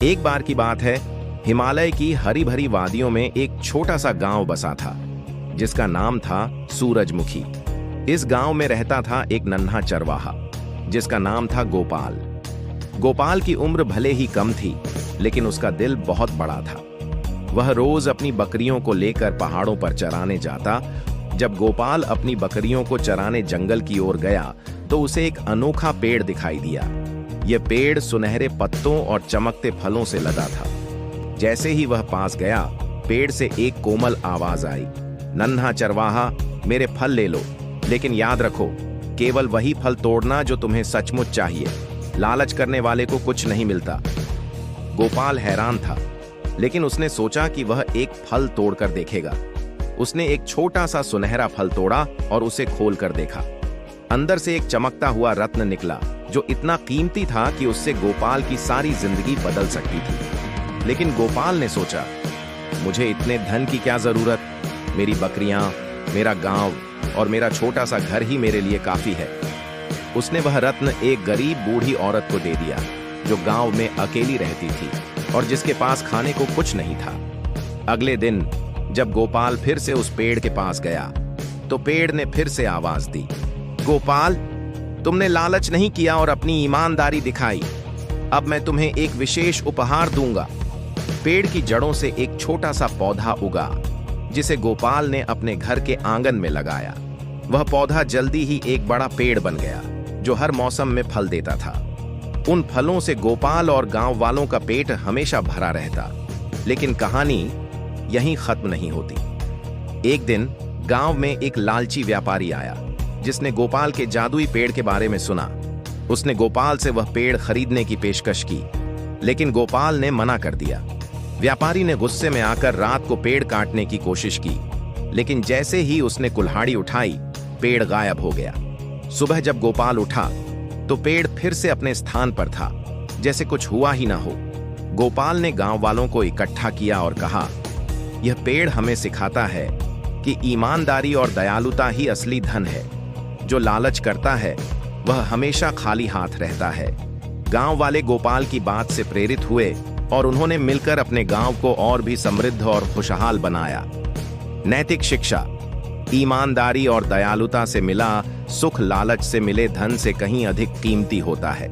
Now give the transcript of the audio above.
एक बार की बात है, हिमालय की हरी भरी वादियों में एक छोटा सा गांव बसा था जिसका नाम था सूरजमुखी। इस गांव में रहता था एक नन्हा चरवाहा जिसका नाम था गोपाल। गोपाल की उम्र भले ही कम थी, लेकिन उसका दिल बहुत बड़ा था। वह रोज अपनी बकरियों को लेकर पहाड़ों पर चराने जाता। जब गोपाल अपनी बकरियों को चराने जंगल की ओर गया तो उसे एक अनोखा पेड़ दिखाई दिया। यह पेड़ सुनहरे पत्तों और चमकते फलों से लदा था। जैसे ही वह पास गया, पेड़ से एक कोमल आवाज आई, नन्हा चरवाहा, मेरे फल ले लो, लेकिन याद रखो, केवल वही फल तोड़ना जो तुम्हें सचमुच चाहिए। लालच करने वाले को कुछ नहीं मिलता। गोपाल हैरान था, लेकिन उसने सोचा कि वह एक फल तोड़कर देखेगा। उसने एक छोटा सा सुनहरा फल तोड़ा और उसे खोलकर देखा। अंदर से एक चमकता हुआ रत्न निकला जो इतना कीमती था कि उससे गोपाल की सारी जिंदगी बदल सकती थी। लेकिन गोपाल ने सोचा, मुझे इतने धन की क्या जरूरत? मेरी बकरियां, मेरा गांव और मेरा छोटा सा घर ही मेरे लिए काफी है। उसने वह रत्न एक गरीब बूढ़ी औरत को दे दिया जो गांव में अकेली रहती थी और जिसके पास खाने को कुछ नहीं था। अगले दिन जब गोपाल फिर से उस पेड़ के पास गया तो पेड़ ने फिर से आवाज दी, गोपाल, तुमने लालच नहीं किया और अपनी ईमानदारी दिखाई। अब मैं तुम्हें एक विशेष उपहार दूंगा। पेड़ की जड़ों से एक छोटा सा पौधा उगा जिसे गोपाल ने अपने घर के आंगन में लगाया। वह पौधा जल्दी ही एक बड़ा पेड़ बन गया जो हर मौसम में फल देता था। उन फलों से गोपाल और गांव वालों का पेट हमेशा भरा रहता। लेकिन कहानी यहीं खत्म नहीं होती। एक दिन गांव में एक लालची व्यापारी आया जिसने गोपाल के जादुई पेड़ के बारे में सुना। उसने गोपाल से वह पेड़ खरीदने की पेशकश की, लेकिन गोपाल ने मना कर दिया। व्यापारी ने गुस्से में आकर रात को पेड़ काटने की कोशिश की, लेकिन जैसे ही उसने कुल्हाड़ी उठाई, पेड़ गायब हो गया। सुबह जब गोपाल उठा तो पेड़ फिर से अपने स्थान पर था, जैसे कुछ हुआ ही ना हो। गोपाल ने गांव वालों को इकट्ठा किया और कहा, यह पेड़ हमें सिखाता है कि ईमानदारी और दयालुता ही असली धन है। जो लालच करता है वह हमेशा खाली हाथ रहता है। गांव वाले गोपाल की बात से प्रेरित हुए और उन्होंने मिलकर अपने गांव को और भी समृद्ध और खुशहाल बनाया। नैतिक शिक्षा, ईमानदारी और दयालुता से मिला सुख लालच से मिले धन से कहीं अधिक कीमती होता है।